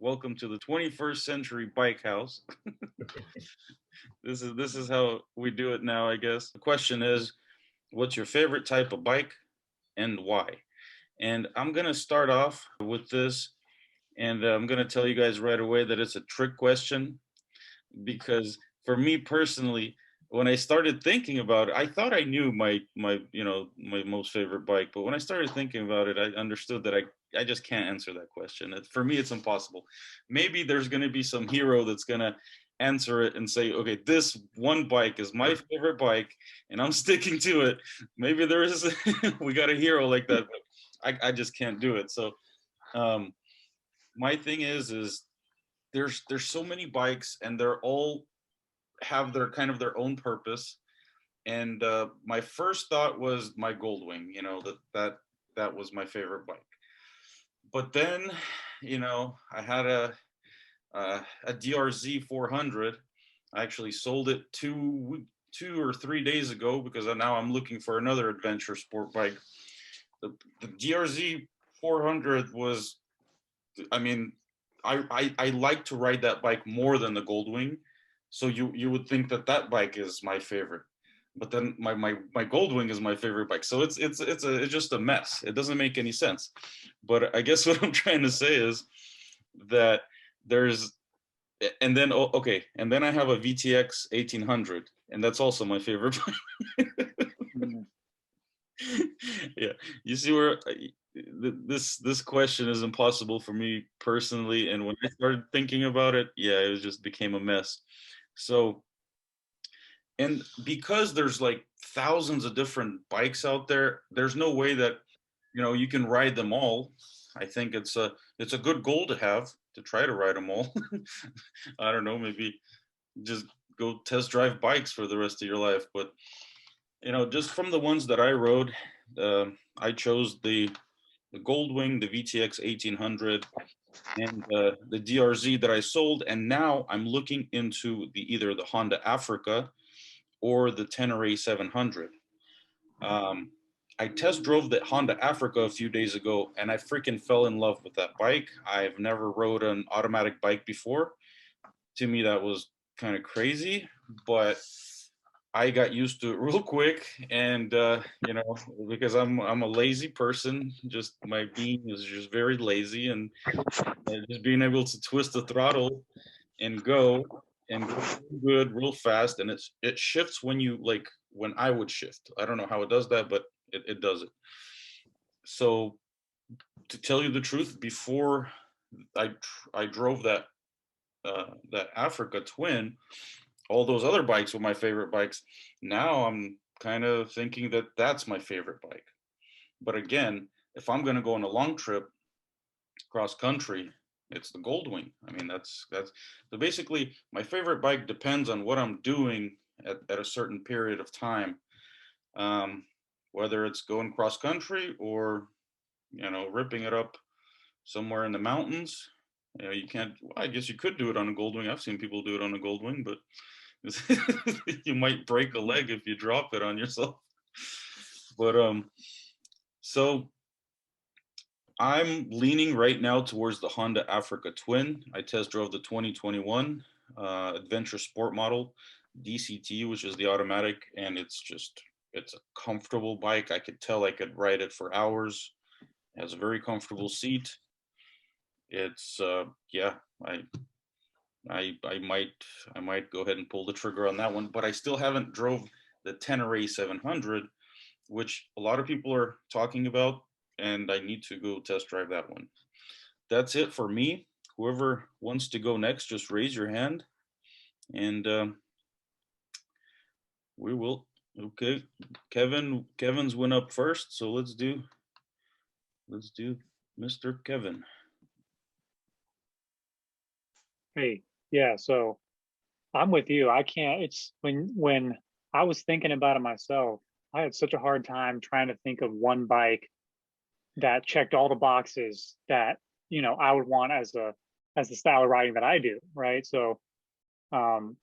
Welcome to the 21st century bike house. This is how we do it now, I guess. The question is, what's your favorite type of bike and why? And I'm gonna start off with this, and I'm gonna tell you guys right away that it's a trick question because for me personally, when I started thinking about it, I thought I knew my most favorite bike, but when I started thinking about it, I understood that I just can't answer that question. For me, it's impossible. Maybe there's going to be some hero that's going to answer it and say, okay, this one bike is my favorite bike, and I'm sticking to it. Maybe there is we got a hero like that, but I just can't do it. So um, my thing is there's so many bikes, and they're all have their kind of their own purpose. And my first thought was my Goldwing. That was my favorite bike. But then, I had a DRZ 400. I actually sold it two or 3 days ago because now I'm looking for another adventure sport bike. The DRZ 400 was, I mean, I like to ride that bike more than the Goldwing. So you would think that bike is my favorite, but then my Goldwing is my favorite bike. So it's just a mess. It doesn't make any sense. But I guess what I'm trying to say is that there's and then okay, and then I have a VTX 1800, and that's also my favorite bike. Mm. Yeah, you see where this question is impossible for me personally, and when I started thinking about it, yeah, it just became a mess. So, and because there's like thousands of different bikes out there, there's no way that you can ride them all. I think it's a good goal to have, to try to ride them all. I don't know, maybe just go test drive bikes for the rest of your life. But just from the ones that I rode, uh, I chose the Goldwing, the VTX 1800, and the DRZ that I sold. And now I'm looking into either the Honda Africa or the Tenere 700. Um, I test drove the Honda Africa a few days ago, and I freaking fell in love with that bike. I've never rode an automatic bike before. To me, that was kind of crazy, but I got used to it real quick, and because I'm a lazy person, just my being is just very lazy, and just being able to twist the throttle and go good real fast, and it shifts when you like when I would shift. I don't know how it does that, but it does it. So to tell you the truth, before I drove that Africa Twin, all those other bikes were my favorite bikes. Now I'm kind of thinking that that's my favorite bike. But again, if I'm going to go on a long trip cross country, it's the Goldwing. I mean, that's so basically my favorite bike depends on what I'm doing at a certain period of time. Um, Whether it's going cross country or ripping it up somewhere in the mountains. You can't. Well, I guess you could do it on a Goldwing. I've seen people do it on a Goldwing, but you might break a leg if you drop it on yourself. But so I'm leaning right now towards the Honda Africa Twin. I test drove the 2021 Adventure Sport model DCT, which is the automatic, and it's a comfortable bike. I could tell I could ride it for hours. It has a very comfortable seat. It's yeah, I I might go ahead and pull the trigger on that one, but I still haven't drove the Tenere 700, which a lot of people are talking about, and I need to go test drive that one. That's it for me. Whoever wants to go next, just raise your hand, and we will. Okay, Kevin's went up first, so let's do Mr. Kevin. Hey, yeah, so I'm with you. I can't, it's when I was thinking about it myself, I had such a hard time trying to think of one bike that checked all the boxes that, I would want as the style of riding that I do, right? So, um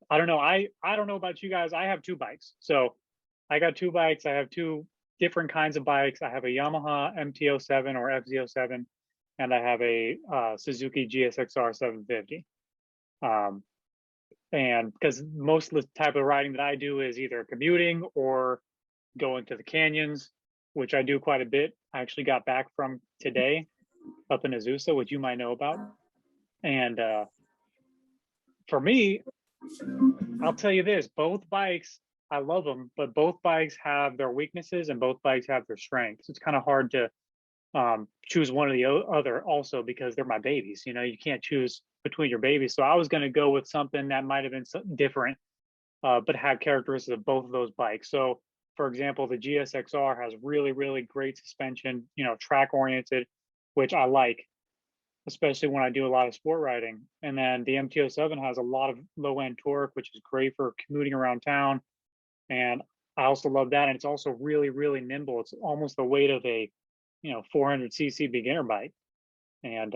I don't know. I don't know about you guys. I have two bikes. So, I got two bikes. I have two different kinds of bikes. I have a Yamaha MT-07 or FZ-07, and I have a Suzuki GSXR 750. Um, and because most of the type of riding that I do is either commuting or going to the canyons, which I do quite a bit. I actually got back from today up in Azusa, which you might know about. And for me, I'll tell you this: both bikes, I love them, but both bikes have their weaknesses and both bikes have their strengths. It's kind of hard to choose one or the other, also because they're my babies. You know, you can't choose between your babies. So I was going to go with something that might have been different, but had characteristics of both of those bikes. So, for example, the GSXR has really, really great suspension. You know, track oriented, which I like, especially when I do a lot of sport riding. And then the MT-07 has a lot of low end torque, which is great for commuting around town. And I also love that. And it's also really, really nimble. It's almost the weight of a, 400cc beginner bike. And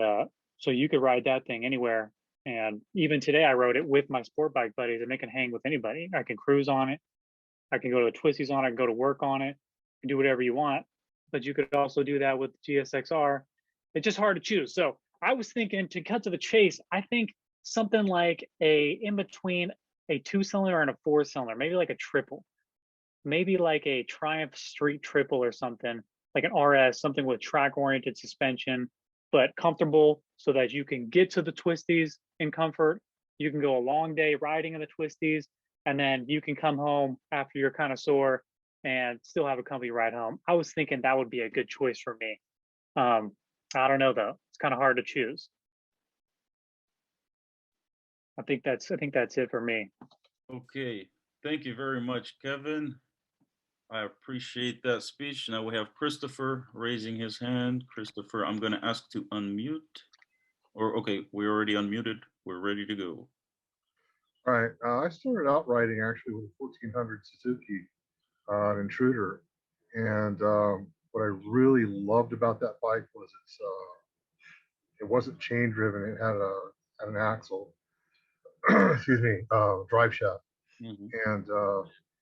so you could ride that thing anywhere. And even today, I rode it with my sport bike buddies, and it can hang with anybody. I can cruise on it. I can go to the twisties on it. I can go to work on it. And do whatever you want. But you could also do that with GSXR. It's just hard to choose. So I was thinking, to cut to the chase, I think something like a in between a 2-cylinder and a 4-cylinder, maybe like a triple, maybe like a Triumph Street Triple or something, like an RS, something with track oriented suspension, but comfortable so that you can get to the twisties in comfort. You can go a long day riding in the twisties, and then you can come home after you're kind of sore and still have a comfy ride home. I was thinking that would be a good choice for me. I don't know though. It's kind of hard to choose. I think that's it for me. Okay. Thank you very much, Kevin. I appreciate that speech. Now we have Christopher raising his hand. Christopher, I'm going to ask to unmute. Or, okay, we're already unmuted. We're ready to go. All right. I started out riding actually with a 1400 Suzuki, an Intruder, and what I really loved about that bike was it wasn't chain driven. It had an axle, excuse me, drive shaft, Mhm. and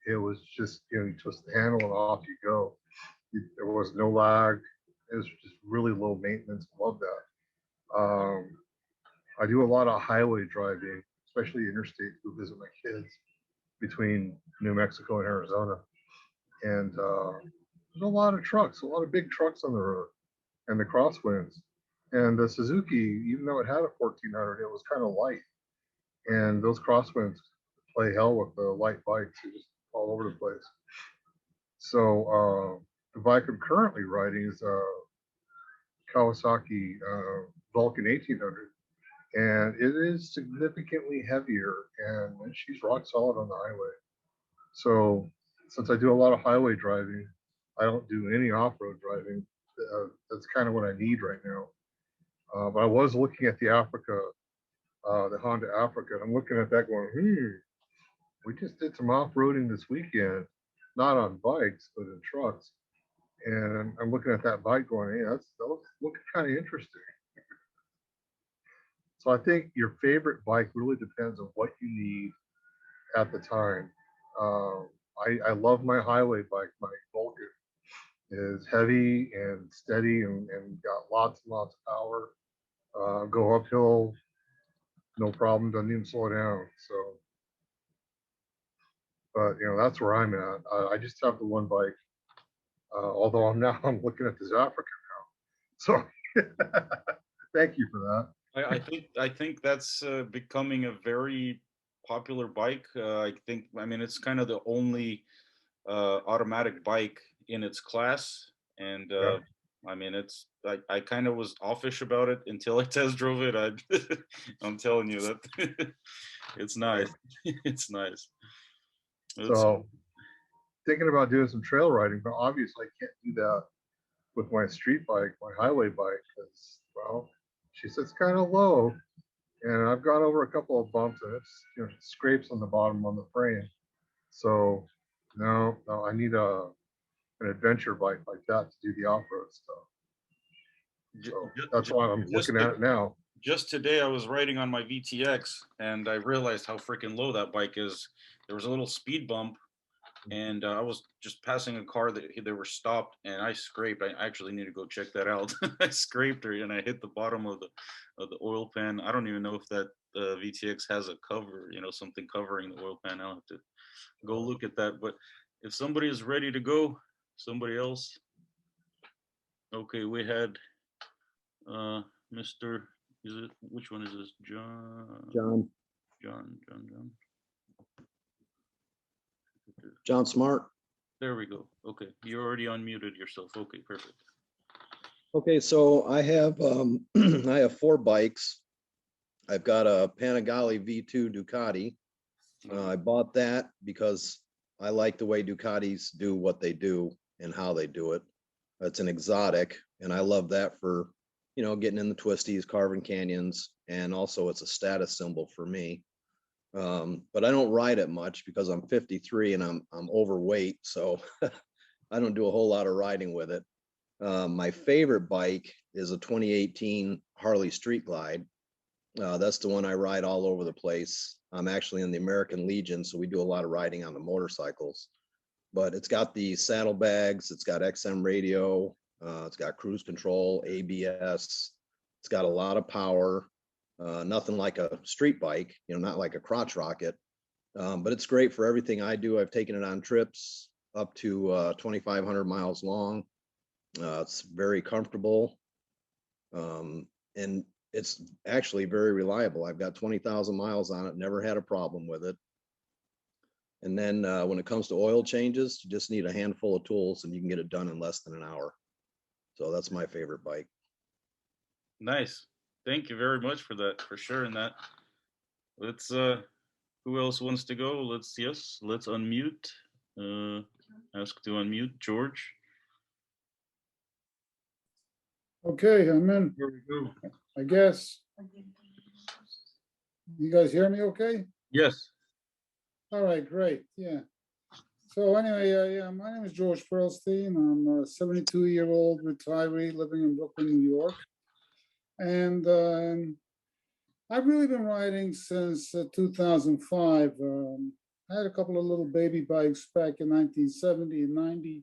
it was just you twist the handle and off you go. There was no lag. It was just really low maintenance. Love that. I do a lot of highway driving, especially interstate, to visit my kids between New Mexico and Arizona. And there's a lot of trucks, a lot of big trucks on the road, and the crosswinds. And the Suzuki, even though it had a 1400, it was kind of light. And those crosswinds play hell with the light bikes, just all over the place. So the bike I'm currently riding is a Kawasaki Vulcan 1800, and it is significantly heavier, and she's rock solid on the highway. So since I do a lot of highway driving, I don't do any off-road driving. That's kind of what I need right now. But I was looking at the Honda Africa, and I'm looking at that going, we just did some off-roading this weekend, not on bikes, but in trucks. And I'm looking at that bike going, hey, that looks looking kind of interesting. So I think your favorite bike really depends on what you need at the time. Uh, I love my highway bike, my Vulcan. Is heavy and steady and got lots and lots of power. Go uphill, no problem. Doesn't even slow down. So, but that's where I'm at. I just have the one bike. Although I'm looking at this Africa now. So, thank you for that. I think that's becoming a very popular bike. I mean it's kind of the only automatic bike in its class, and Yeah. I mean I kind of was offish about it until I test drove it. I'm telling you that it's Yeah. nice. It's nice. It's So, thinking about doing some trail riding, but obviously I can't do that with my street bike, my highway bike, because she sits kind of low, and I've gone over a couple of bumps, and it's scrapes on the bottom on the frame. So no, I need an adventure bike like that to do the off road stuff. So that's just, why I'm just looking at it now. just today I was riding on my VTX and I realized how freaking low that bike is. There was a little speed bump and I was just passing a car that they were stopped, and I scraped. I actually need to go check that out. I scraped her, and I hit the bottom of the oil pan. I don't even know if that VTX has a cover, something covering the oil pan. I'll have to go look at that. But if somebody is ready to go, somebody else. Okay, we had Mr. Is it which one is this? John. John. John Smart. There we go. Okay, you already unmuted yourself. Okay, perfect. Okay, so I have I have 4 bikes. I've got a Panigale V2 Ducati. I bought that because I like the way Ducatis do what they do and how they do it. It's an exotic, and I love that for, getting in the twisties, carving canyons, and also it's a status symbol for me. But I don't ride it much because I'm 53 and I'm overweight, so I don't do a whole lot of riding with it. My favorite bike is a 2018 Harley Street Glide. That's the one I ride all over the place. I'm actually in the American Legion, so we do a lot of riding on the motorcycles. But it's got the saddlebags, it's got XM radio, it's got cruise control, ABS. It's got a lot of power. Nothing like a street bike, not like a crotch rocket, but it's great for everything I do. I've taken it on trips up to 2,500 miles long. It's very comfortable, and it's actually very reliable. I've got 20,000 miles on it, never had a problem with it. And then when it comes to oil changes, you just need a handful of tools and you can get it done in less than an hour. So that's my favorite bike. Nice. Thank you very much for that, for sharing that. Let's who else wants to go? Let's unmute. Ask to unmute George. Okay, I'm in. Here we go. I guess. You guys hear me okay? Yes. All right, great. Yeah. So anyway, my name is George Perlstein. I'm a 72-year-old retiree living in Brooklyn, New York. And I've really been riding since 2005. I had a couple of little baby bikes back in 1970 and 90,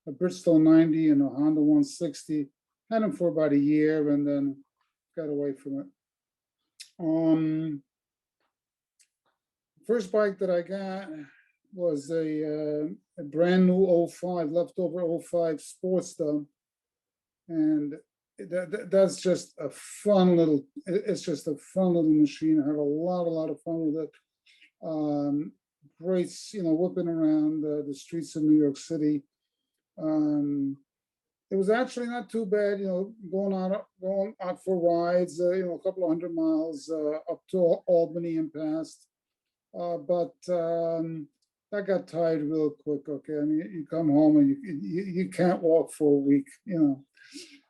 a Bridgestone 90 and a Honda 160. Had them for about a year and then got away from it. First bike that I got was a brand new 05, leftover 05 Sportster. And that's just a fun little, it's just a fun little machine. I had a lot of fun with it. Great, whipping around the streets of New York City. It was actually not too bad, going out for rides, a couple of 100 miles up to Albany and past. But that got tired real quick. Okay, I mean, you come home and you can't walk for a week,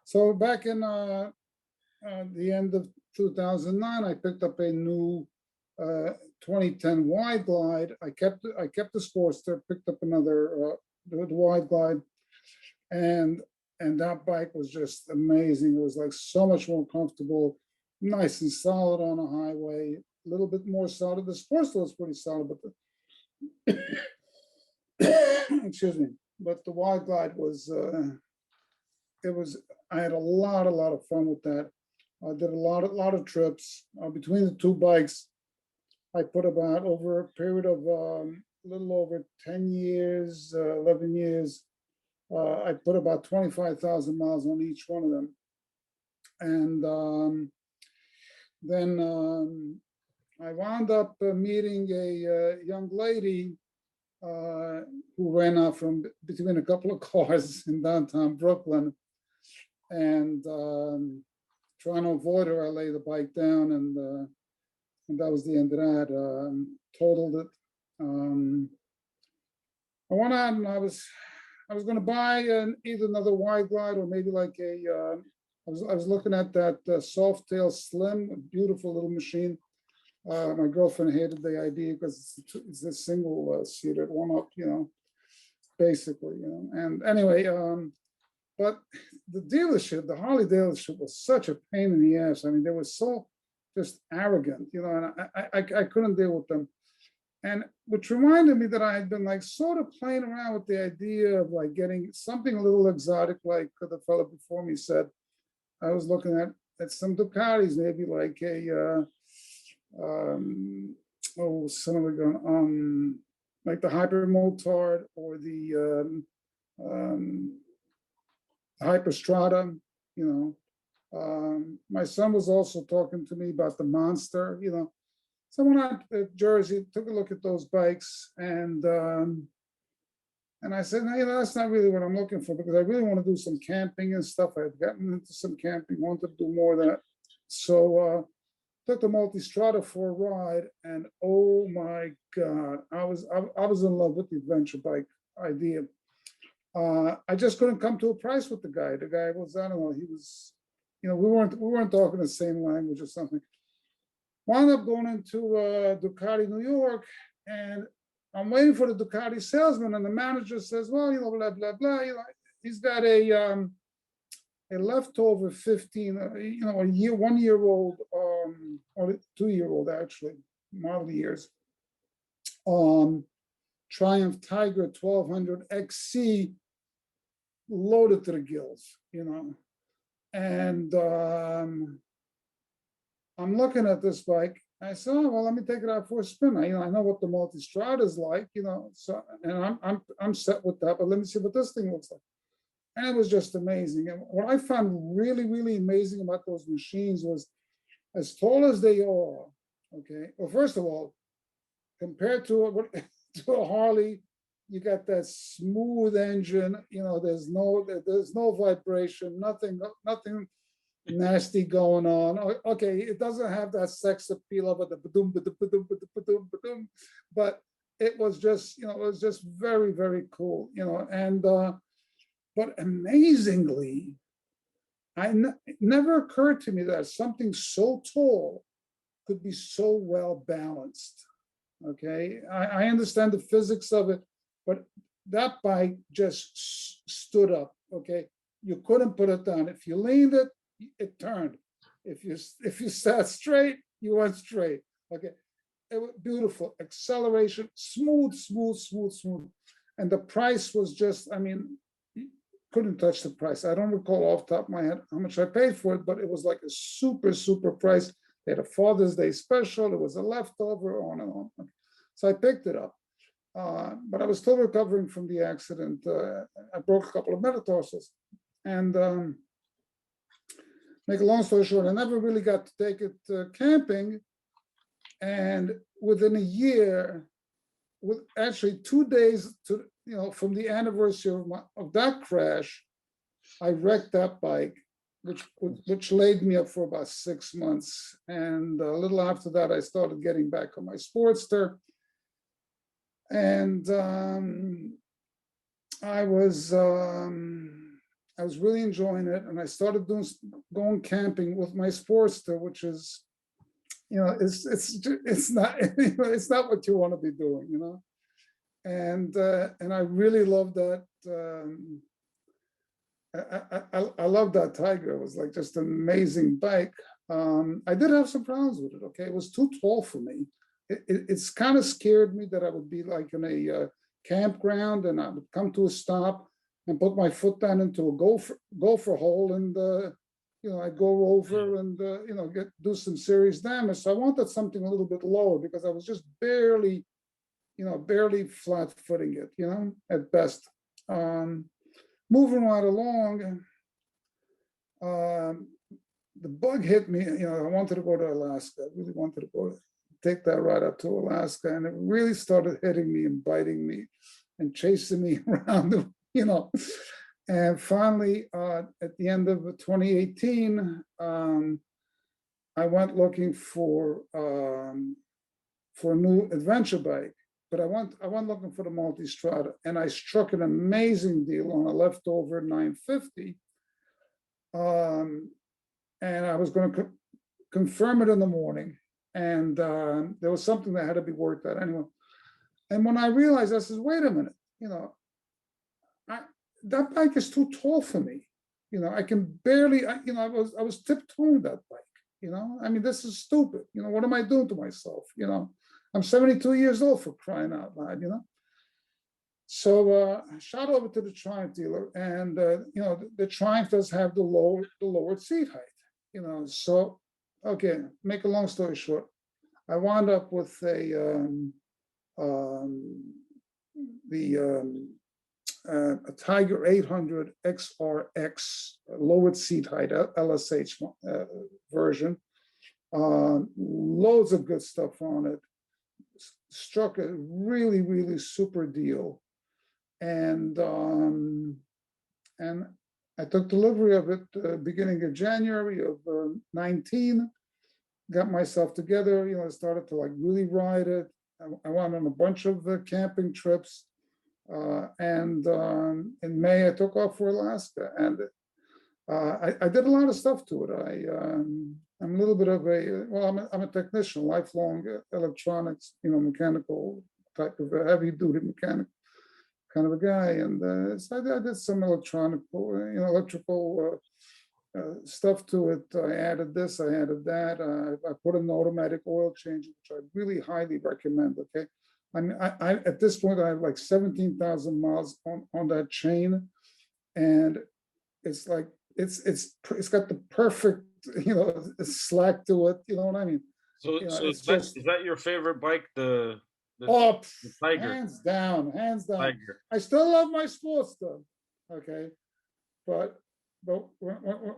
So back in the end of 2009, I picked up a new 2010 Wide Glide. I kept the Sportster, picked up another the Wide Glide, and that bike was just amazing. It was like so much more comfortable, nice and solid on a highway. A little bit more solid. The Sportster was pretty solid, but excuse me. But the Wide Glide was I had a lot of fun with that. I did a lot of trips between the two bikes. I put about over a period of a little over 10 years, 11 years. I put about 25,000 miles on each one of them. And then I wound up meeting a young lady who ran out from between a couple of cars in downtown Brooklyn. And trying to avoid her, I laid the bike down, and that was the end of that. Totaled it. I went out and I was going to buy either another Wide Glide or maybe like a. I was looking at that Softail Slim, a beautiful little machine. My girlfriend hated the idea because it's a single seater, one up, basically, And anyway, but the Harley dealership was such a pain in the ass. I mean, they were so just arrogant, and I couldn't deal with them. and which reminded me that I had been like sort of playing around with the idea of like getting something a little exotic, like the fellow before me said. I was looking at some Ducatis, maybe like a oh, son of a gun, like the Hyper Motard or the Hyperstrata, you know. My son was also talking to me about the Monster, you know. Someone at Jersey took a look at those bikes, and I said, no, you know, that's not really what I'm looking for, because I really want to do some camping and stuff. I've gotten into some camping, wanted to do more of that. So took the Multistrada for a ride, and oh my God, I was in love with the adventure bike idea. I just couldn't come to a price with the guy. The guy was, I don't know, he was, you know, we weren't talking the same language or something. Wound up going into Ducati New York, and I'm waiting for the Ducati salesman, and the manager says, well, you know, blah blah blah. You know, he's got a leftover 15, you know, 1 year old, or 2 year old actually, model years, Triumph Tiger 1200 XC, loaded to the gills, you know. And I'm looking at this bike. I said, oh, well, let me take it out for a spin. I know what the Multistrada is like, you know, so, and I'm set with that, but let me see what this thing looks like. And it was just amazing. And what I found really, really amazing about those machines was, as tall as they are, okay, well, first of all, compared to to a Harley, you got that smooth engine, you know, there's no vibration, nothing nasty going on. Okay, it doesn't have that sex appeal of it, the ba-doom, ba-doom, ba-doom, ba-doom, ba-doom, but it was just, you know, it was just very, very cool, you know. And but amazingly, it never occurred to me that something so tall could be so well balanced. Okay, I understand the physics of it, but that bike just stood up. Okay, you couldn't put it down. If you leaned it, it turned. If you sat straight, you went straight. Okay, it was beautiful acceleration, smooth, smooth, smooth, smooth, and the price was just, I mean, couldn't touch the price. I don't recall off the top of my head how much I paid for it, but it was like a super, super price. They had a Father's Day special. It was a leftover, on and on. So I picked it up. But I was still recovering from the accident. I broke a couple of metatarsals. And make a long story short, I never really got to take it camping. And within a year, with actually 2 days to, you know, from the anniversary of that crash, I wrecked that bike, which laid me up for about 6 months. And a little after that, I started getting back on my Sportster. And I was really enjoying it. And I started going camping with my Sportster, which is, you know, it's not, you know, it's not what you want to be doing, you know. And I really love that. I love that Tiger. It was like just an amazing bike. I did have some problems with it. Okay, it was too tall for me. It's kind of scared me that I would be like in a campground and I would come to a stop and put my foot down into a gopher hole, and you know, I'd go over and you know, do some serious damage. So I wanted something a little bit lower, because I was just barely, you know, barely flat footing it, you know, at best. Moving right along, the bug hit me. You know, I wanted to go to Alaska. I really wanted to take that ride up to Alaska, and it really started hitting me and biting me and chasing me around, you know. And finally, at the end of 2018, I went looking for a new adventure bike. But I went looking for the Multistrada, and I struck an amazing deal on a leftover 950. And I was going to confirm it in the morning. And there was something that had to be worked out anyway. And when I realized, I said, wait a minute, you know, that bike is too tall for me. You know, I can barely, you know, I was tiptoeing that bike, you know. I mean, this is stupid. You know, what am I doing to myself? You know, I'm 72 years old, for crying out loud, you know? So I shot over to the Triumph dealer, and you know, the Triumph does have the lowered seat height, you know. So okay, make a long story short, I wound up with a Tiger 800 XRX lowered seat height LSH version. Loads of good stuff on it. Struck a really, really super deal. And I took delivery of it beginning of January of 19. Got myself together, you know, started to like really ride it. I went on a bunch of camping trips. And in May, I took off for Alaska, and I did a lot of stuff to it. I'm a little bit of I'm a technician, lifelong electronics, you know, mechanical type of heavy duty mechanic kind of a guy. And so I did some electrical stuff to it. I added this, I added that. I put an automatic oil change, which I really highly recommend. Okay. I mean, I at this point, I have like 17,000 miles on that chain. And it's like, it's got the perfect, you know, slack to it. You know what I mean? So, You know, so it's just, is that your favorite bike? The oh, the Tiger. hands down, hands down. Tiger. I still love my sports stuff. Okay. But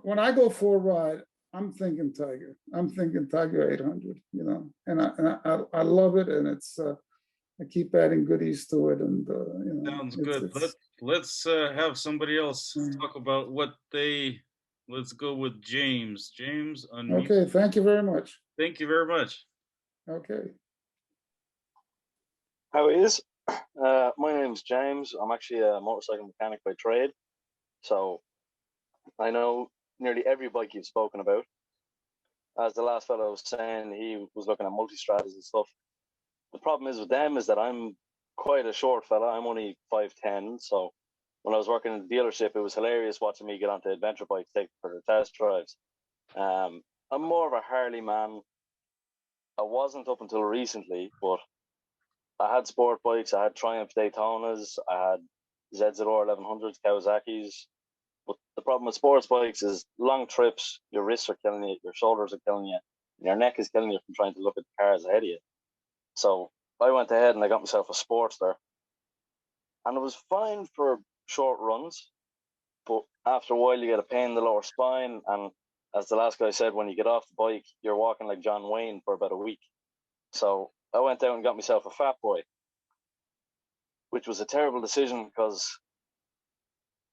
when I go for a ride, I'm thinking Tiger. I'm thinking Tiger 800, you know, and I love it. And it's, I keep adding goodies to it, and you know, Sounds good. Let's have somebody else talk about what they. Let's go with James. James, unmute. okay. Thank you very much. Thank you very much. Okay. How is? My name's James. I'm actually a motorcycle mechanic by trade, so I know nearly every bike you've spoken about. As the last fellow was saying, he was looking at multistradas and stuff. The problem is with them is that I'm quite a short fella. I'm only 5'10", so when I was working in the dealership, it was hilarious watching me get onto adventure bikes, take for the test drives. I'm more of a Harley man. I wasn't up until recently, but I had sport bikes. I had Triumph Daytonas. I had ZZR 1100s, Kawasaki's. But the problem with sports bikes is long trips, your wrists are killing you, your shoulders are killing you, and your neck is killing you from trying to look at the cars ahead of you. So I went ahead and I got myself a Sportster. And it was fine for short runs, but after a while you get a pain in the lower spine. And as the last guy said, when you get off the bike, you're walking like John Wayne for about a week. So I went out and got myself a Fat Boy, which was a terrible decision because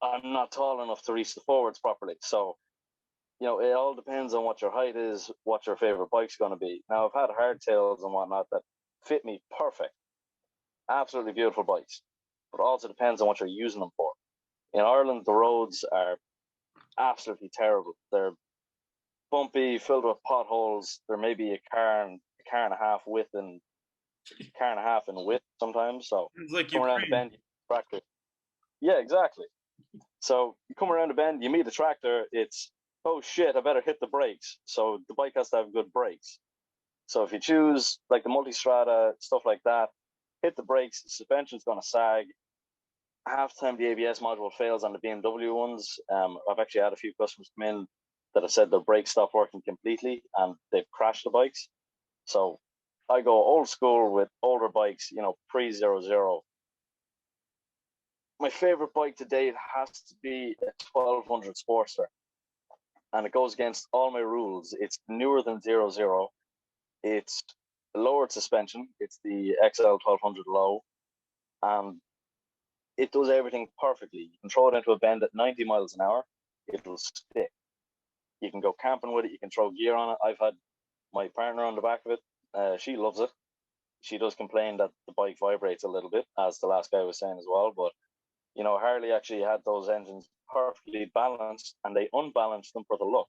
I'm not tall enough to reach the forwards properly. So, you know, it all depends on what your height is, what your favorite bike's going to be. Now, I've had hardtails and whatnot that fit me perfect. Absolutely beautiful bikes. But it also depends on what you're using them for. In Ireland, the roads are absolutely terrible. They're bumpy, filled with potholes. There may be a car and a half width and car and a half in width sometimes. So It's like come around the bend, tractor. Yeah, exactly. So you come around the bend, you meet a tractor. It's, oh shit, I better hit the brakes. So the bike has to have good brakes. So if you choose like the multistrada, stuff like that, hit the brakes, the suspension's going to sag. Half the time the ABS module fails on the BMW ones. I've actually had a few customers come in that have said their brakes stopped working completely and they've crashed the bikes. So I go old school with older bikes, you know, pre-00. My favorite bike to date has to be a 1200 Sportster. And it goes against all my rules. It's newer than 00. It's lowered suspension. It's the XL 1200 low. And it does everything perfectly. You can throw it into a bend at 90 miles an hour. It'll stick. You can go camping with it. You can throw gear on it. I've had my partner on the back of it. She loves it. She does complain that the bike vibrates a little bit, as the last guy was saying as well. But, you know, Harley actually had those engines perfectly balanced, and they unbalanced them for the look.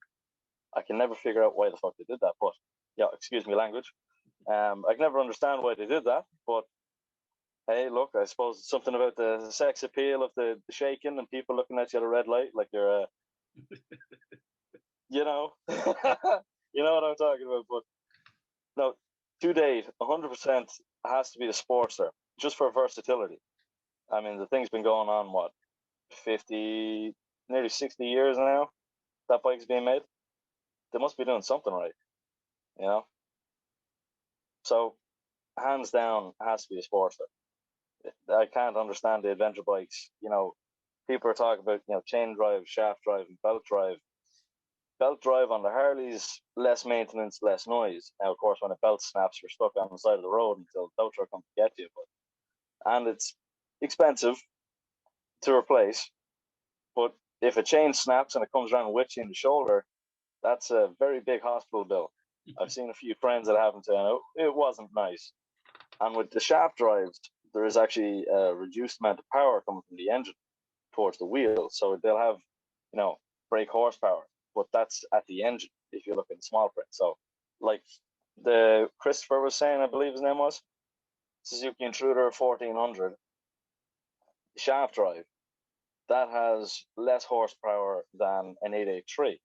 I can never figure out why the fuck they did that. But, yeah, excuse me language. I can never understand why they did that. But, hey, look, I suppose it's something about the sex appeal of the shaking and people looking at you at a red light like you're you know, you know what I'm talking about. But no, to date, 100% has to be the Sportster, just for versatility. I mean, the thing's been going on, what, 50, nearly 60 years now? That bike's being made. They must be doing something right, you know? So, hands down, it has to be the Sportster. I can't understand the adventure bikes. You know, people are talking about, you know, chain drive, shaft drive, and belt drive. Belt drive on the Harleys, less maintenance, less noise. Now, of course, when a belt snaps, you're stuck on the side of the road until the tow truck comes to get you. And it's expensive to replace. But if a chain snaps and it comes around and whips you in the shoulder, that's a very big hospital bill. I've seen a few friends that happened to, and it wasn't nice. And with the shaft drives, there is actually a reduced amount of power coming from the engine towards the wheel. So they'll have, you know, brake horsepower, but that's at the engine if you look in the small print. So, like the Christopher was saying, I believe his name was, Suzuki Intruder 1400 shaft drive, that has less horsepower than an 883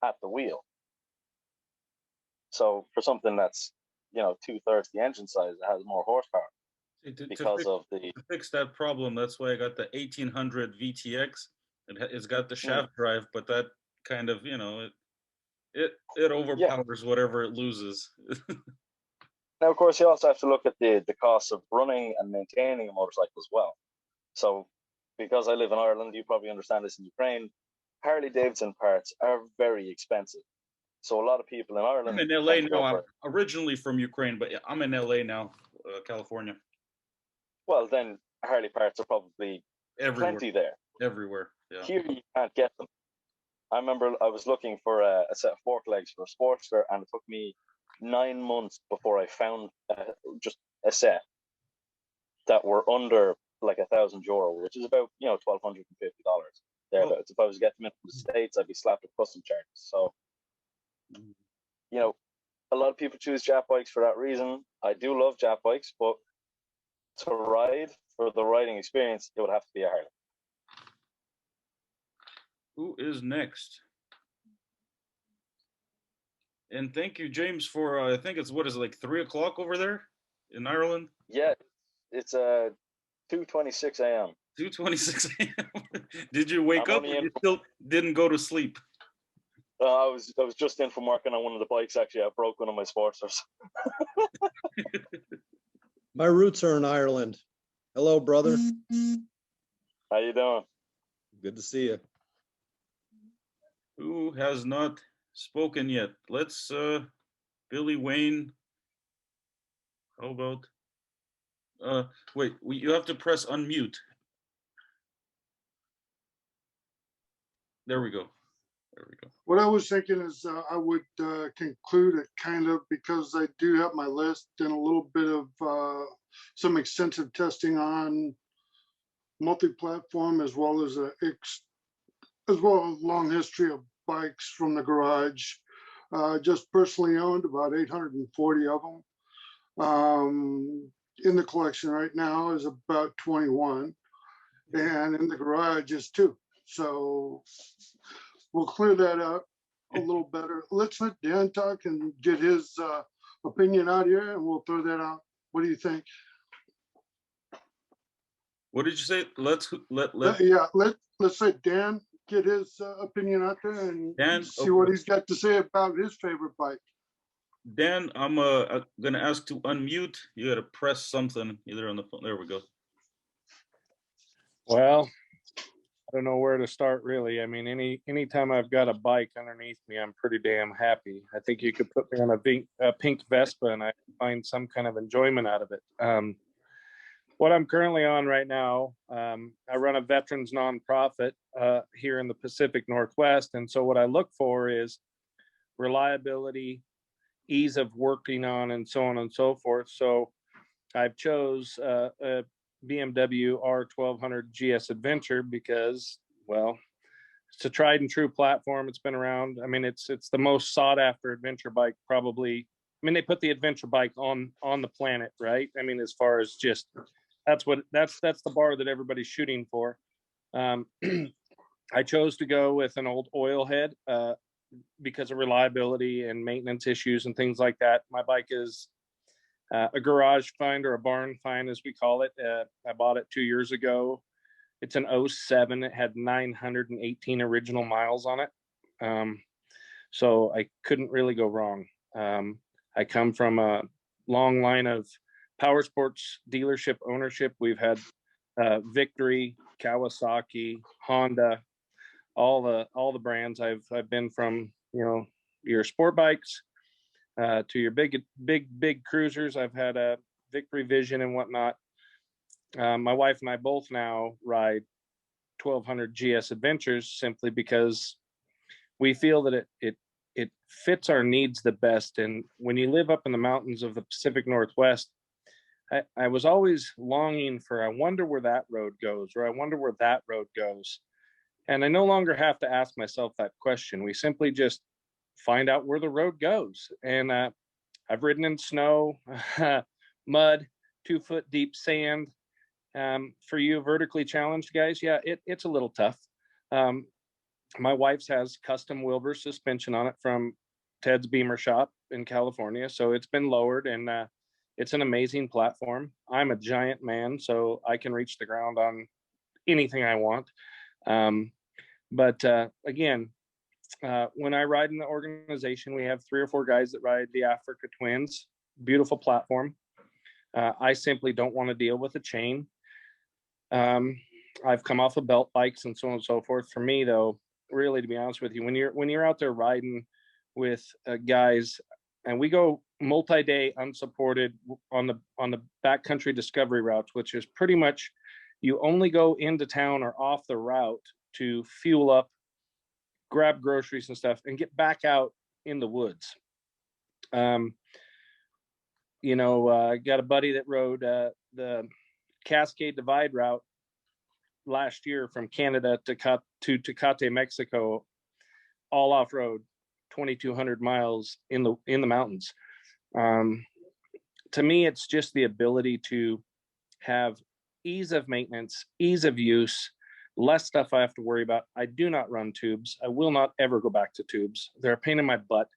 at the wheel. So for something that's, you know, 2/3 the engine size, it has more horsepower because of the. To fix that problem, that's why I got the 1800 VTX. It's got the shaft drive, but that kind of, you know, it overpowers whatever it loses. Now, of course, you also have to look at the costs of running and maintaining a motorcycle as well. So, because I live in Ireland, you probably understand this in Ukraine, Harley Davidson parts are very expensive. So a lot of people in Ireland. I'm in LA now. I'm originally from Ukraine, but I'm in LA now, California. Well, then Harley parts are probably everywhere. Plenty there. Everywhere. Yeah. Here you can't get them. I remember I was looking for a set of fork legs for a Sportster, and it took me 9 months before I found just a set that were under like €1,000, which is about $1,250 thereabouts. If I was to get them into the States, I'd be slapped with custom charges. So, a lot of people choose Jap bikes for that reason. I do love Jap bikes, but to ride, for the riding experience, it would have to be a Harley. Who is next? And thank you, James, for I think it's like 3 o'clock over there in Ireland. Yeah, it's 2:26 a.m. 2:26 a.m. Did you wake up, or you still didn't go to sleep? I was just in from working on one of the bikes. Actually, I broke one of my Sportsters. My roots are in Ireland. Hello, brother. How you doing? Good to see you. Who has not spoken yet? Let's Billy Wayne. How about wait, you have to press unmute. There we go. There we go. What I was thinking is I would conclude it kind of, because I do have my list and a little bit of some extensive testing on multi-platform, as well as a long history of bikes from the garage. Just personally owned about 840 of them. In the collection right now is about 21, and in the garage is 2. So we'll clear that up a little better. Let's let Dan talk and get his opinion out here, and we'll throw that out. What do you think? What did you say? Let's let Dan get his opinion out there and see what he's got to say about his favorite bike. Dan, I'm gonna ask to unmute. You gotta press something either on the phone. There we go. Well, I don't know where to start, really. I mean, anytime I've got a bike underneath me, I'm pretty damn happy. I think you could put me on a pink Vespa and I find some kind of enjoyment out of it. What I'm currently on right now, I run a veterans nonprofit here in the Pacific Northwest. And so what I look for is reliability, ease of working on, and so on and so forth. So I've chose a BMW R1200 GS Adventure because, well, it's a tried and true platform. It's been around. I mean, it's the most sought after adventure bike probably. I mean, they put the adventure bike on the planet, right? I mean, as far as just that's the bar that everybody's shooting for. I chose to go with an old oil head because of reliability and maintenance issues and things like that. My bike is a garage find, or a barn find, as we call it. I bought it 2 years ago. It's an '07. It had 918 original miles on it. So I couldn't really go wrong. I come from a long line of power sports dealership ownership. We've had Victory, Kawasaki, Honda, all the brands. I've been from, your sport bikes to your big cruisers. I've had a Victory Vision and whatnot. My wife and I both now ride 1200 GS Adventures simply because we feel that it fits our needs the best. And when you live up in the mountains of the Pacific Northwest, I was always longing for, I wonder where that road goes, or I wonder where that road goes. And I no longer have to ask myself that question. We simply just find out where the road goes. And I've ridden in snow, mud, 2-foot deep sand. For you vertically challenged guys, yeah, it's a little tough. My wife's has custom Wilbur suspension on it from Ted's Beamer shop in California. So it's been lowered, and it's an amazing platform. I'm a giant man, so I can reach the ground on anything I want. But again, when I ride in the organization, we have 3 or 4 guys that ride the Africa Twins. Beautiful platform. I simply don't want to deal with a chain. I've come off of belt bikes and so on and so forth. For me, though, really, to be honest with you, when you're out there riding with guys, and we go multi-day unsupported on the backcountry discovery routes, which is pretty much you only go into town or off the route to fuel up, grab groceries and stuff, and get back out in the woods. I got a buddy that rode the Cascade Divide route last year from Canada to Tecate, Mexico, all off road, 2,200 miles in the mountains. To me, it's just the ability to have ease of maintenance, ease of use, less stuff I have to worry about. I do not run tubes. I will not ever go back to tubes. They're a pain in my butt,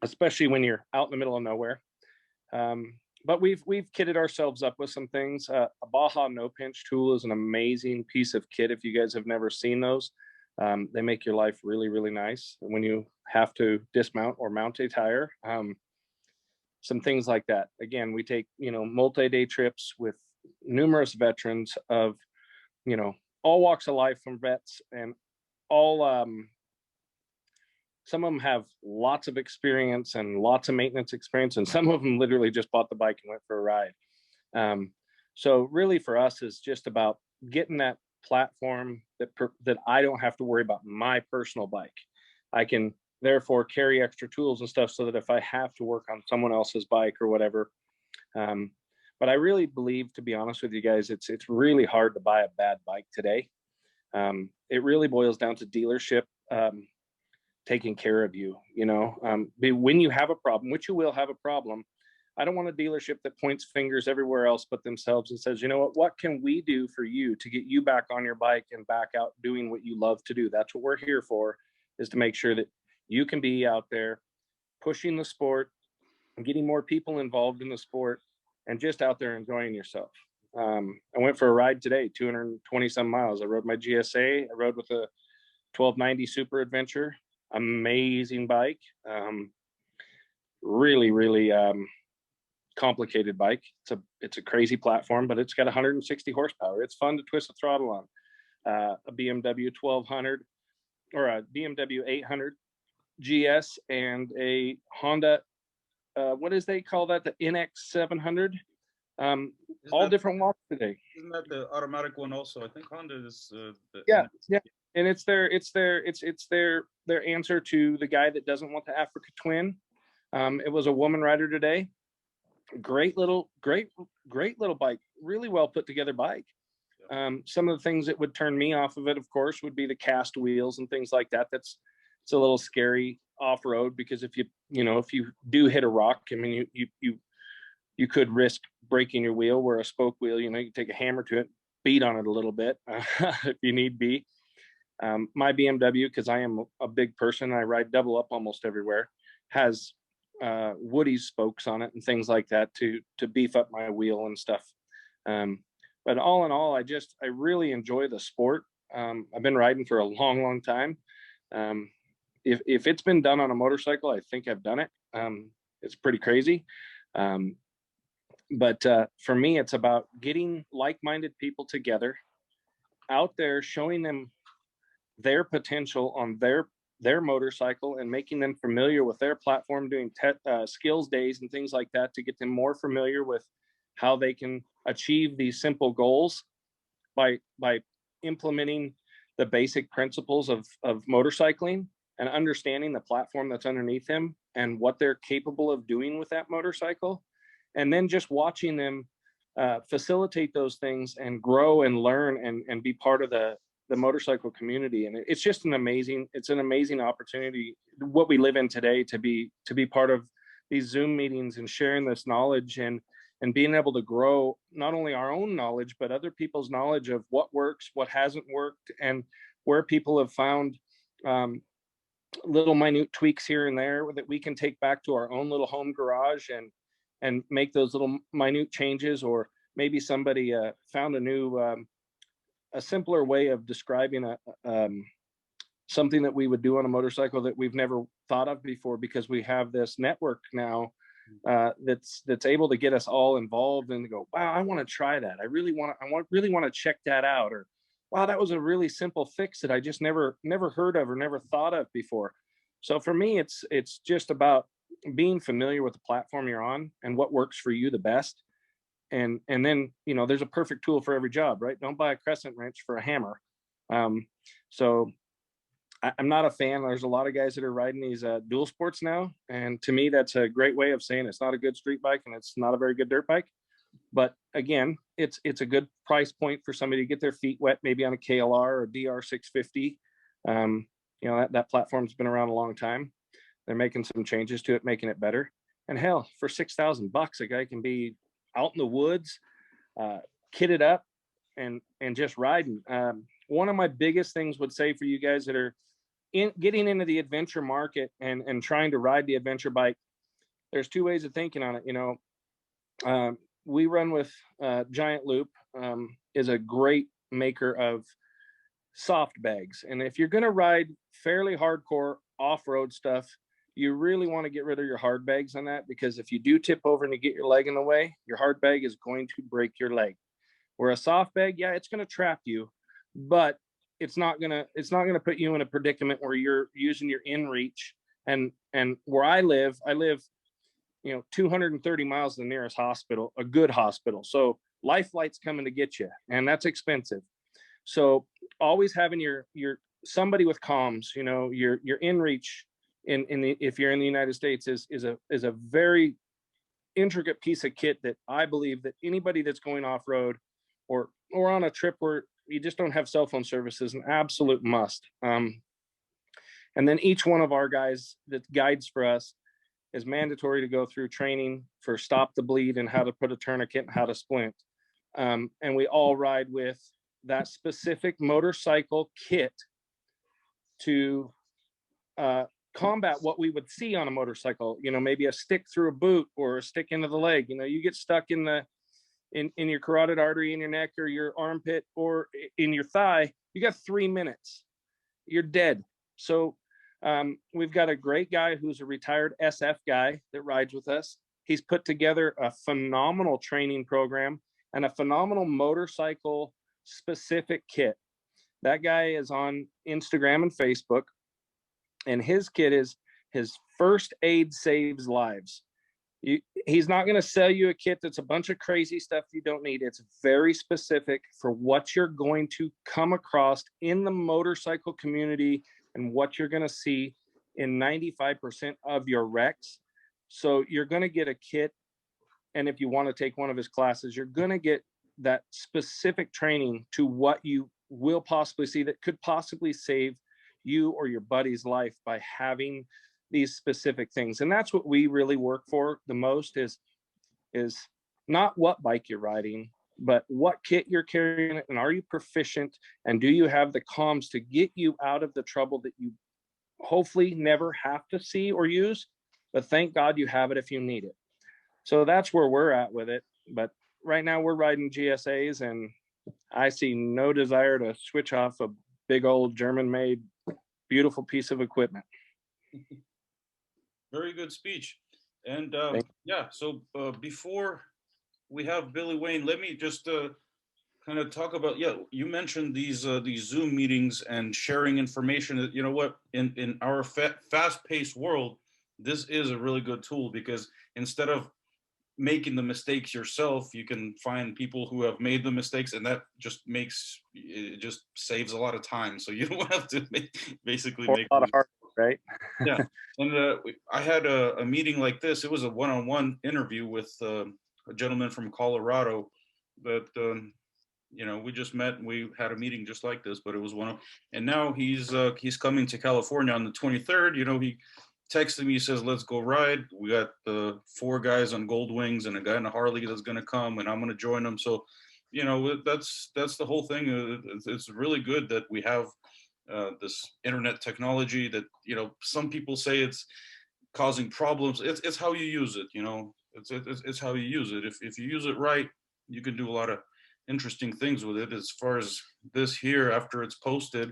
especially when you're out in the middle of nowhere. But we've kitted ourselves up with some things. A Baja no pinch tool is an amazing piece of kit. If you guys have never seen those, they make your life really, really nice when you have to dismount or mount a tire. Some things like that. Again, we take, multi-day trips with numerous veterans of, all walks of life, from vets and all, some of them have lots of experience and lots of maintenance experience, and some of them literally just bought the bike and went for a ride. So really for us is just about getting that platform that I don't have to worry about my personal bike. I can therefore carry extra tools and stuff so that if I have to work on someone else's bike or whatever. But I really believe, to be honest with you guys, it's really hard to buy a bad bike today. It really boils down to dealership taking care of you. When you have a problem, which you will have a problem, I don't want a dealership that points fingers everywhere else but themselves and says, what can we do for you to get you back on your bike and back out doing what you love to do? That's what we're here for, is to make sure that you can be out there pushing the sport and getting more people involved in the sport and just out there enjoying yourself. I went for a ride today, 220 some miles. I rode my GSA. I rode with a 1290 Super Adventure. Amazing bike. Really complicated bike. It's a crazy platform, but it's got 160 horsepower. It's fun to twist the throttle on. A BMW 1200 or a BMW 800 GS and a Honda, what is they call that? The NX 700. All different walks today. Isn't that the automatic one also? I think Honda is yeah. And it's their answer to the guy that doesn't want the Africa Twin. It was a woman rider today. Great little bike, really well put together bike. Some of the things that would turn me off of it, of course, would be the cast wheels and things like that. It's a little scary off-road, because if you do hit a rock, I mean, you could risk breaking your wheel, where a spoke wheel, you take a hammer to it, beat on it a little bit if you need be. My BMW, because I am a big person, I ride double up almost everywhere, has Woody's spokes on it and things like that to beef up my wheel and stuff. But all in all, I really enjoy the sport. I've been riding for a long time. If it's been done on a motorcycle, I think I've done it. It's pretty crazy. But for me, it's about getting like-minded people together out there, showing them their potential on their motorcycle and making them familiar with their platform, doing skills days and things like that to get them more familiar with how they can achieve these simple goals by implementing the basic principles of motorcycling and understanding the platform that's underneath them and what they're capable of doing with that motorcycle. And then just watching them facilitate those things and grow and learn and be part of the motorcycle community. And it's just an amazing opportunity, what we live in today, to be part of these Zoom meetings and sharing this knowledge and being able to grow not only our own knowledge, but other people's knowledge of what works, what hasn't worked, and where people have found little minute tweaks here and there that we can take back to our own little home garage and make those little minute changes. Or maybe somebody found a new a simpler way of describing something that we would do on a motorcycle that we've never thought of before, because we have this network now that's able to get us all involved and go, wow, I want to try that. I really want to check that out. Or, wow, that was a really simple fix that I just never heard of or never thought of before. So for me, it's just about being familiar with the platform you're on and what works for you the best. And then, there's a perfect tool for every job, right? Don't buy a crescent wrench for a hammer. So I'm not a fan. There's a lot of guys that are riding these dual sports now. And to me, that's a great way of saying it's not a good street bike and it's not a very good dirt bike. But again, it's a good price point for somebody to get their feet wet, maybe on a KLR or DR 650. That platform's been around a long time. They're making some changes to it, making it better. And hell, for $6,000, a guy can be out in the woods, kitted up and just riding. One of my biggest things would say for you guys that are getting into the adventure market and trying to ride the adventure bike, there's two ways of thinking on it. We run with Giant Loop, is a great maker of soft bags. And if you're going to ride fairly hardcore off-road stuff, you really want to get rid of your hard bags on that, because if you do tip over and you get your leg in the way, your hard bag is going to break your leg. Where a soft bag, yeah, it's going to trap you, but it's not going to put you in a predicament where you're using your in reach. And where I live 230 miles to the nearest hospital, a good hospital. So Life Flight's coming to get you, and that's expensive. So always having your somebody with comms, your in reach if you're in the United States is a very intricate piece of kit that I believe that anybody that's going off road or on a trip where you just don't have cell phone service is an absolute must. And then each one of our guys that guides for us is mandatory to go through training for stop the bleed and how to put a tourniquet and how to splint. And we all ride with that specific motorcycle kit to combat what we would see on a motorcycle, maybe a stick through a boot or a stick into the leg. You get stuck in your carotid artery in your neck or your armpit or in your thigh, you got 3 minutes, you're dead. So we've got a great guy who's a retired SF guy that rides with us. He's put together a phenomenal training program and a phenomenal motorcycle specific kit. That guy is on Instagram and Facebook, and his kit is his first aid saves lives. He's not going to sell you a kit that's a bunch of crazy stuff you don't need. It's very specific for what you're going to come across in the motorcycle community and what you're going to see in 95% of your wrecks. So you're going to get a kit, and if you want to take one of his classes, you're going to get that specific training to what you will possibly see that could possibly save you or your buddy's life by having these specific things. And that's what we really work for the most is not what bike you're riding, but what kit you're carrying, and are you proficient, and do you have the comms to get you out of the trouble that you hopefully never have to see or use, but thank God you have it if you need it. So that's where we're at with it. But right now we're riding GSAs, and I see no desire to switch off a big old German-made, beautiful piece of equipment. Very good speech. And Thank yeah, so before we have Billy Wayne, let me just kind of talk about, yeah, you mentioned these Zoom meetings and sharing information. You know what, in our fast-paced world, this is a really good tool, because instead of making the mistakes yourself, you can find people who have made the mistakes, and that just makes it just saves a lot of time, so you don't have to basically for make a lot of hard work, right? yeah. And I had a meeting like this. It was a one-on-one interview with a gentleman from Colorado that we just met, and we had a meeting just like this, but it was and now he's coming to California on the 23rd. He texted me, he says, let's go ride. We got the 4 guys on Gold Wings and a guy in a Harley that's going to come, and I'm going to join them. So, that's the whole thing. It's really good that we have this internet technology that, some people say it's causing problems. It's how you use it. It's how you use it. If you use it right, you can do a lot of interesting things with it. As far as this here, after it's posted,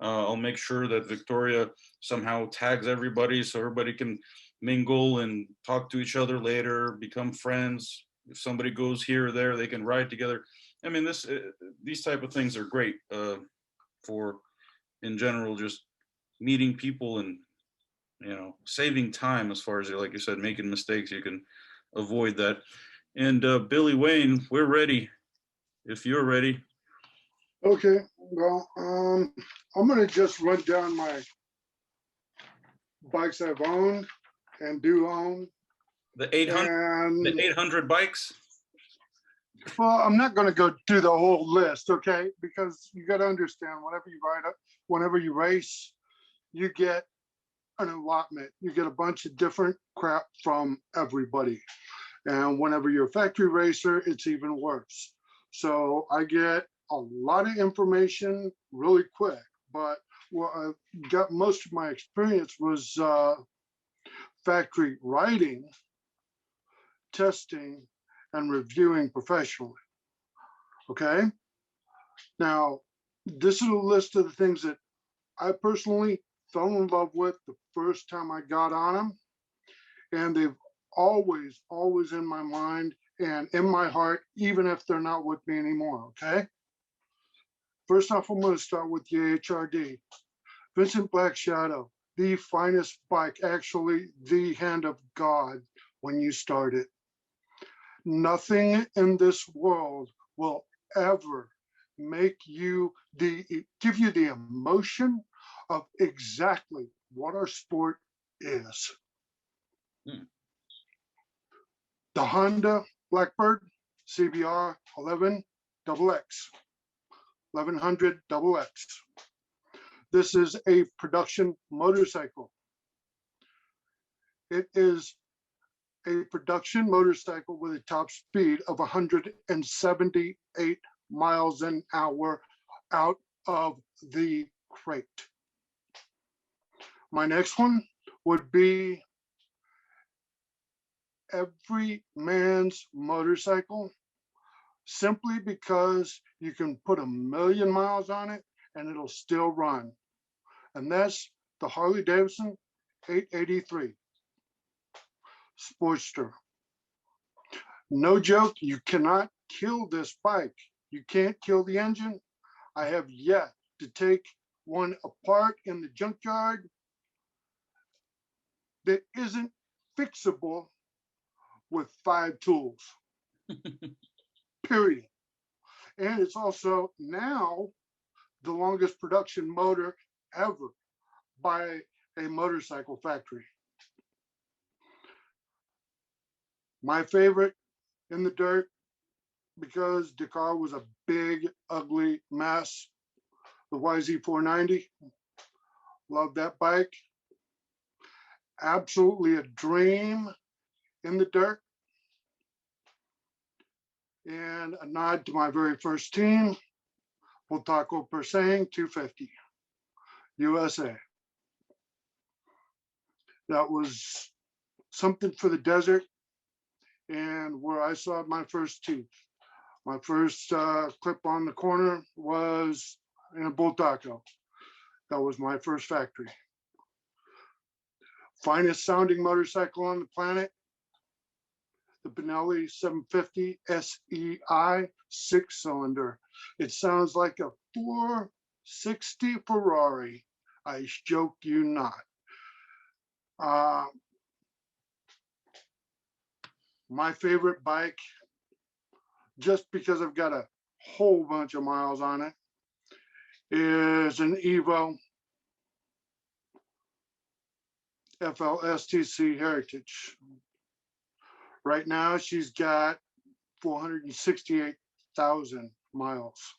I'll make sure that Victoria somehow tags everybody, so everybody can mingle and talk to each other later, become friends. If somebody goes here or there, they can ride together. I mean, these type of things are great for, in general, just meeting people and saving time, as far as, like you said, making mistakes. You can avoid that. And Billy Wayne, we're ready if you're ready. Okay, well, I'm gonna just run down my bikes I've owned and do own. The 800, And the 800 bikes. well, I'm not gonna go through the whole list, okay? Because you gotta understand, whenever you race, you get an allotment. You get a bunch of different crap from everybody. And whenever you're a factory racer, it's even worse. So I get a lot of information really quick, but what I got most of my experience was factory riding, testing, and reviewing professionally. Okay. Now, this is a list of the things that I personally fell in love with the first time I got on them. And they've always in my mind and in my heart, even if they're not with me anymore. Okay. First off, I'm going to start with the HRD. Vincent Black Shadow, the finest bike, actually the hand of God when you start it. Nothing in this world will ever give you the emotion of exactly what our sport is. The Honda Blackbird CBR 11 XX, 1100 XX. This is a production motorcycle. It is a production motorcycle with a top speed of 178 miles an hour out of the crate. My next one would be every man's motorcycle, simply because you can put 1,000,000 miles on it and it'll still run. And that's the Harley Davidson 883 Sportster. No joke, you cannot kill this bike. You can't kill the engine. I have yet to take one apart in the junkyard that isn't fixable with 5 tools, period. And it's also now the longest production motor ever by a motorcycle factory. My favorite in the dirt, because the car was a big, ugly mess, the YZ490. Love that bike. Absolutely a dream in the dirt. And a nod to my very first team, Bultaco Persang 250, USA. That was something for the desert and where I saw my first teeth. My first clip on the corner was in a Bultaco. That was my first factory. Finest sounding motorcycle on the planet, the Benelli 750 SEI 6-cylinder. It sounds like a 460 Ferrari. I joke you not. My favorite bike, just because I've got a whole bunch of miles on it, is an Evo FLSTC Heritage. Right now, she's got 468,000 miles.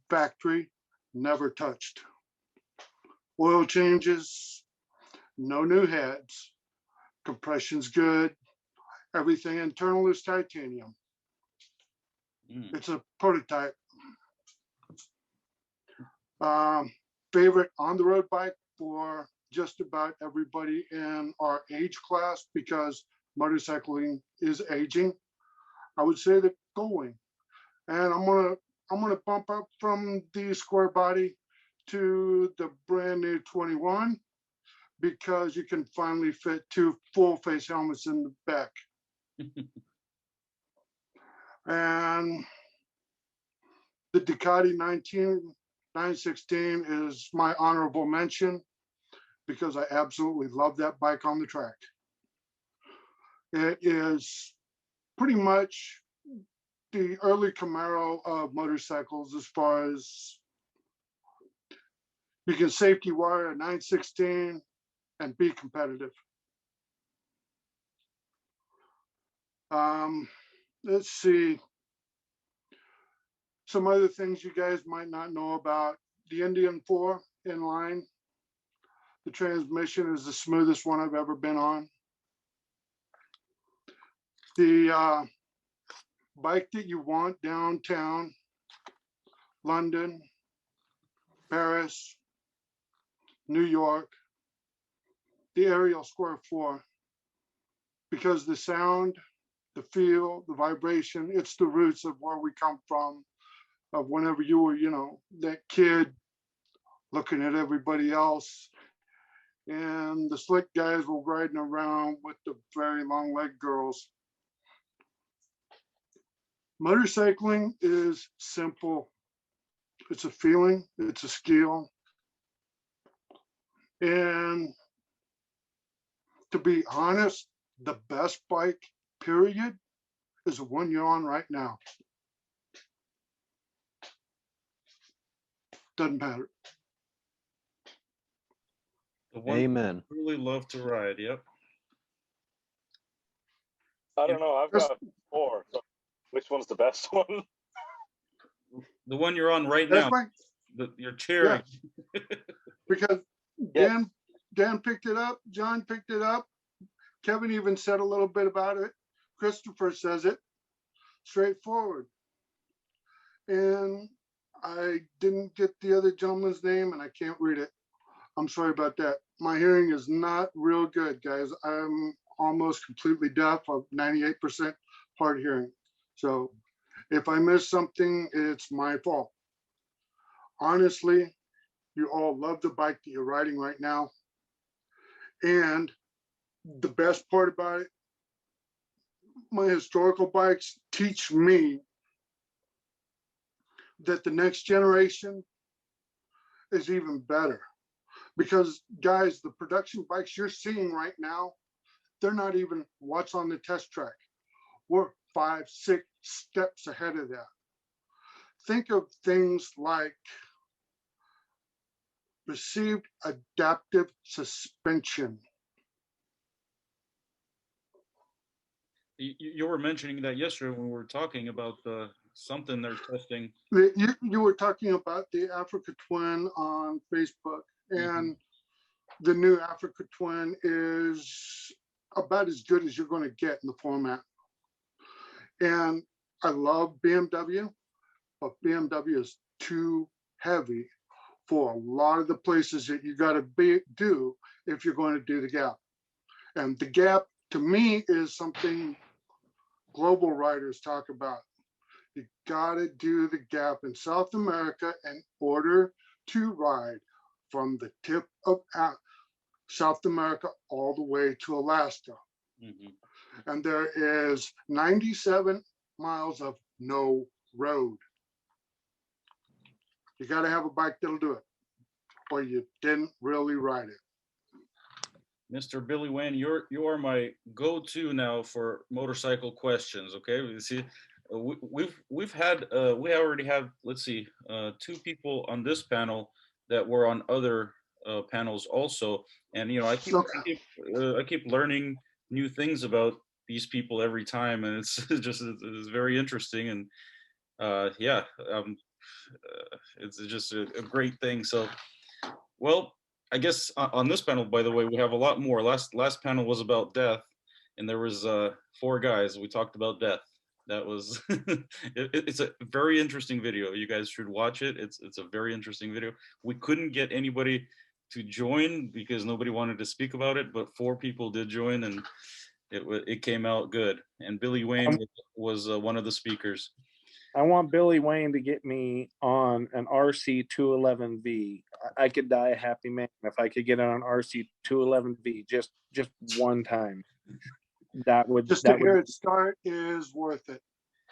Factory, never touched. Oil changes, no new heads. Compression's good. Everything internal is titanium. It's a prototype. Favorite on-the-road bike for just about everybody in our age class, because motorcycling is aging. I would say the Gullwing. And I'm gonna bump up from the square body to the brand new 21, because you can finally fit 2 full face helmets in the back. And the Ducati 916 is my honorable mention, because I absolutely love that bike on the track. It is pretty much the early Camaro of motorcycles, as far as you can safety wire a 916 and be competitive. Let's see. Some other things you guys might not know about. The Indian 4 inline. The transmission is the smoothest one I've ever been on. The bike that you want downtown, London, Paris, New York, the Ariel Square 4, because the sound, the feel, the vibration, it's the roots of where we come from, of whenever you were, that kid looking at everybody else. And the slick guys were riding around with the very long leg girls. Motorcycling is simple. It's a feeling, it's a skill. And to be honest, the best bike, period, is the one you're on right now. Doesn't matter. The one Amen. I really love to ride. Yep. I don't know. I've got 4. So which one's the best one? The one you're on right That's now. You're cheering. Yeah. Because Dan picked it up, John picked it up, Kevin even said a little bit about it, Christopher says it, straightforward. And I didn't get the other gentleman's name and I can't read it. I'm sorry about that. My hearing is not real good, guys. I'm almost completely deaf. I'm 98% hard hearing. So if I miss something, it's my fault. Honestly, you all love the bike that you're riding right now. And the best part about it, my historical bikes teach me that the next generation is even better. Because guys, the production bikes you're seeing right now, they're not even what's on the test track. We're 5, 6 steps ahead of that. Think of things like received adaptive suspension. You were mentioning that yesterday when we were talking about something they're testing. You were talking about the Africa Twin on Facebook, and the new Africa Twin is about as good as you're going to get in the format. And I love BMW, but BMW is too heavy for a lot of the places that you got to do if you're going to do the gap. And the gap to me is something global riders talk about. You got to do the gap in South America in order to ride from the tip of South America all the way to Alaska. Mhm. And there is 97 miles of no road. You got to have a bike that'll do it, or you didn't really ride it. Mr. Billy Wayne, you are my go-to now for motorcycle questions. Okay, you see, we've had we already have, let's see, two people on this panel that were on other panels also, and you know I keep learning new things about these people every time, and it's it's very interesting, and yeah, it's just a great thing. So well, I guess on this panel, by the way, we have a lot more. Last panel was about death, and there was four guys. We talked about death. That was it's a very interesting video. You guys should watch it. It's a very interesting video. We couldn't get anybody to join because nobody wanted to speak about it, but four people did join, and it came out good. And Billy Wayne was one of the speakers. I want Billy Wayne to get me on an RC 211V. I could die a happy man if I could get on an RC 211V just one time. That would Just that to hear would. it start is worth it.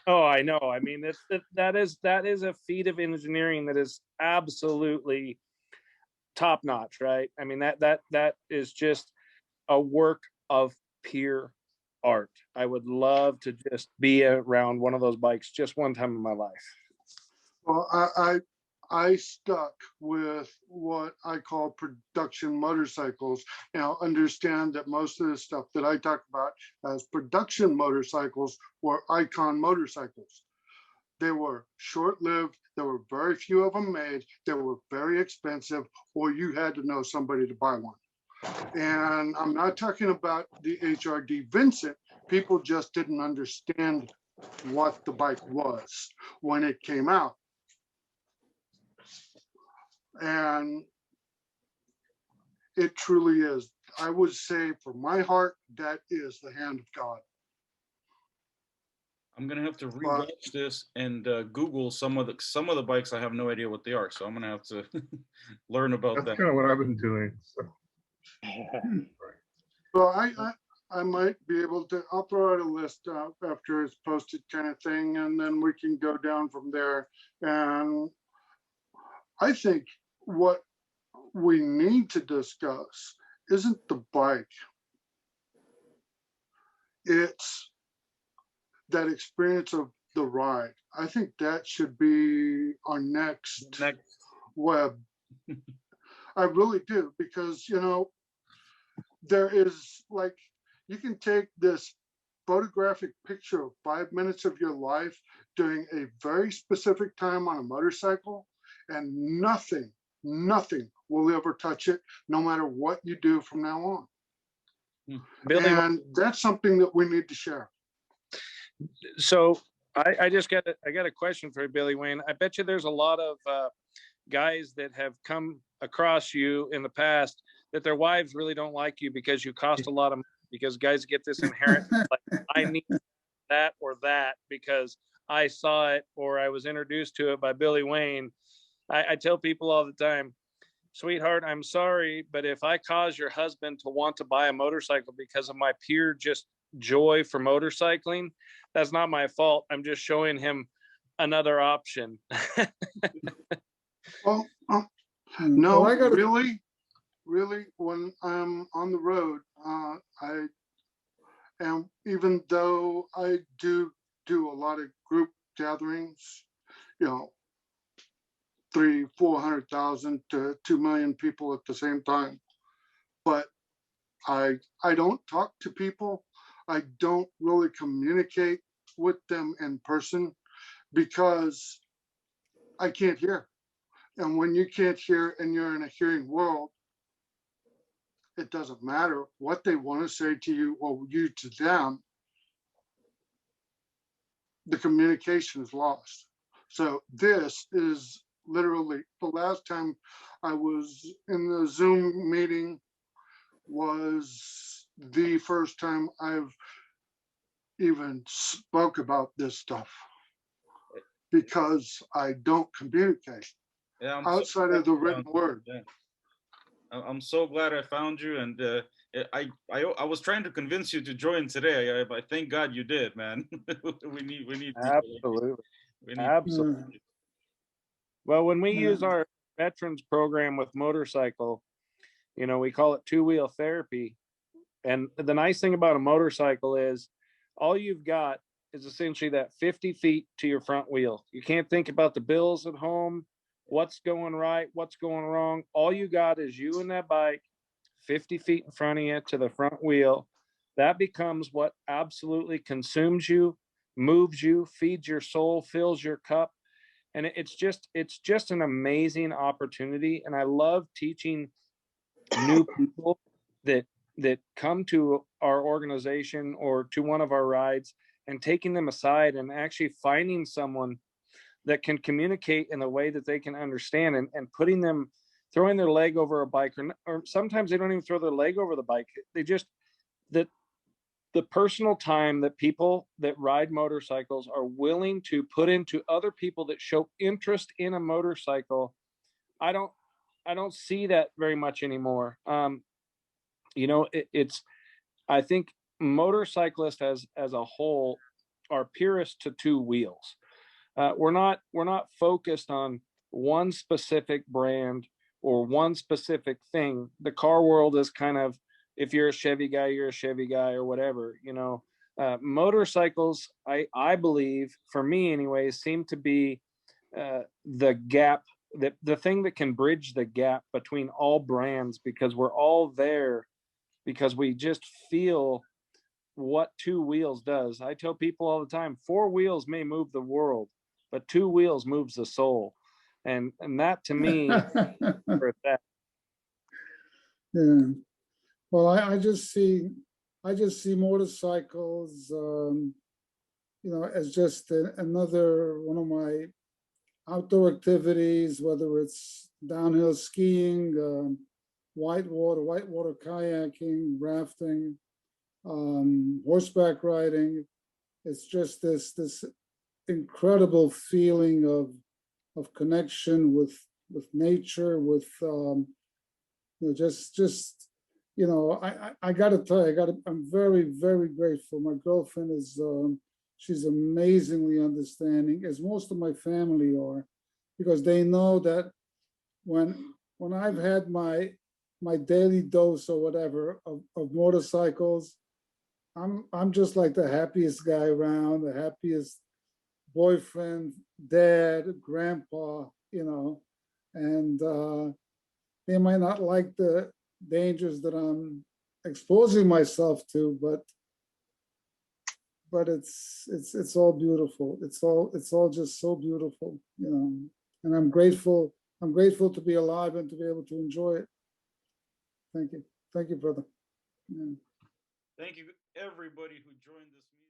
Oh, I know. I mean, that is a feat of engineering that is absolutely top notch, right? I mean that is just a work of pure art. I would love to just be around one of those bikes just one time in my life. Well, I stuck with what I call production motorcycles. Now, understand that most of the stuff that I talk about as production motorcycles were icon motorcycles. They were short-lived. There were very few of them made. They were very expensive, or you had to know somebody to buy one. And I'm not talking about the HRD Vincent. People just didn't understand what the bike was when it came out. And it truly is. I would say, from my heart, that is the hand of God. I'm gonna have to rewatch this and Google some of the bikes. I have no idea what they are, so I'm gonna have to learn about That's that. kind of what I've been doing. So. Well, I might be able to. I'll throw out a list after it's posted, kind of thing, and then we can go down from there. And I think what we need to discuss isn't the bike. It's that experience of the ride. I think that should be our next web. I really do, because, you know, there is, like, you can take this photographic picture of 5 minutes of your life during a very specific time on a motorcycle, and nothing will ever touch it, no matter what you do from now on. Billy, and that's something that we need to share. So I just got a question for you, Billy Wayne. I bet you there's a lot of guys that have come across you in the past that their wives really don't like you because you cost a lot of money, because guys get this inherent like, I need that or that because I saw it or I was introduced to it by Billy Wayne. I tell people all the time, sweetheart, I'm sorry, but if I cause your husband to want to buy a motorcycle because of my pure just joy for motorcycling, that's not my fault. I'm just showing him another option. Well, no, really, when I'm on the road, I am, even though I do a lot of group gatherings, you know, 300,000-400,000 to 2 million people at the same time, but I don't talk to people. I don't really communicate with them in person because I can't hear. And when you can't hear and you're in a hearing world, it doesn't matter what they want to say to you or you to them. the communication is lost. So this is literally the last time I was in the Zoom meeting was the first time I've even spoke about this stuff, because I don't communicate Yeah, I'm so outside glad of the I written found you. word. Yeah. I'm so glad I found you, and I was trying to convince you to join today. I thank God you did, man. We need people like you. Absolutely. We need people Absolutely. Yeah, like you. Well, when we yeah. use our veterans program with motorcycle, we call it two-wheel therapy. And the nice thing about a motorcycle is all you've got is essentially that 50 feet to your front wheel. You can't think about the bills at home, what's going right, what's going wrong. All you got is you and that bike 50 feet in front of you to the front wheel. That becomes what absolutely consumes you, moves you, feeds your soul, fills your cup. And it's just an amazing opportunity. And I love teaching new people that come to our organization or to one of our rides, and taking them aside and actually finding someone that can communicate in a way that they can understand, and putting them, throwing their leg over a bike, or sometimes they don't even throw their leg over the bike. They just, that the personal time that people that ride motorcycles are willing to put into other people that show interest in a motorcycle. I don't see that very much anymore. It's, I think motorcyclists as a whole are purists to two wheels. We're not focused on one specific brand or one specific thing. The car world is kind of, if you're a Chevy guy, you're a Chevy guy, or whatever. Motorcycles, I believe, for me anyways, seem to be the gap, that the thing that can bridge the gap between all brands, because we're all there because we just feel what two wheels does. I tell people all the time, four wheels may move the world, but two wheels moves the soul. And that to me is where it's at. Yeah. Well, I just see motorcycles, as just another one of my outdoor activities, whether it's downhill skiing, whitewater kayaking, rafting, horseback riding. It's just this incredible feeling of connection with nature, with just I got to tell you, I'm very, very grateful. My girlfriend is she's amazingly understanding, as most of my family are, because they know that when I've had my daily dose or whatever of motorcycles, I'm just like the happiest guy around, the happiest boyfriend, dad, grandpa, and they might not like the dangers that I'm exposing myself to, but it's all beautiful. It's all just so beautiful, and I'm grateful. I'm grateful to be alive and to be able to enjoy it. Thank you, brother. Yeah. Thank you, everybody who joined this meeting.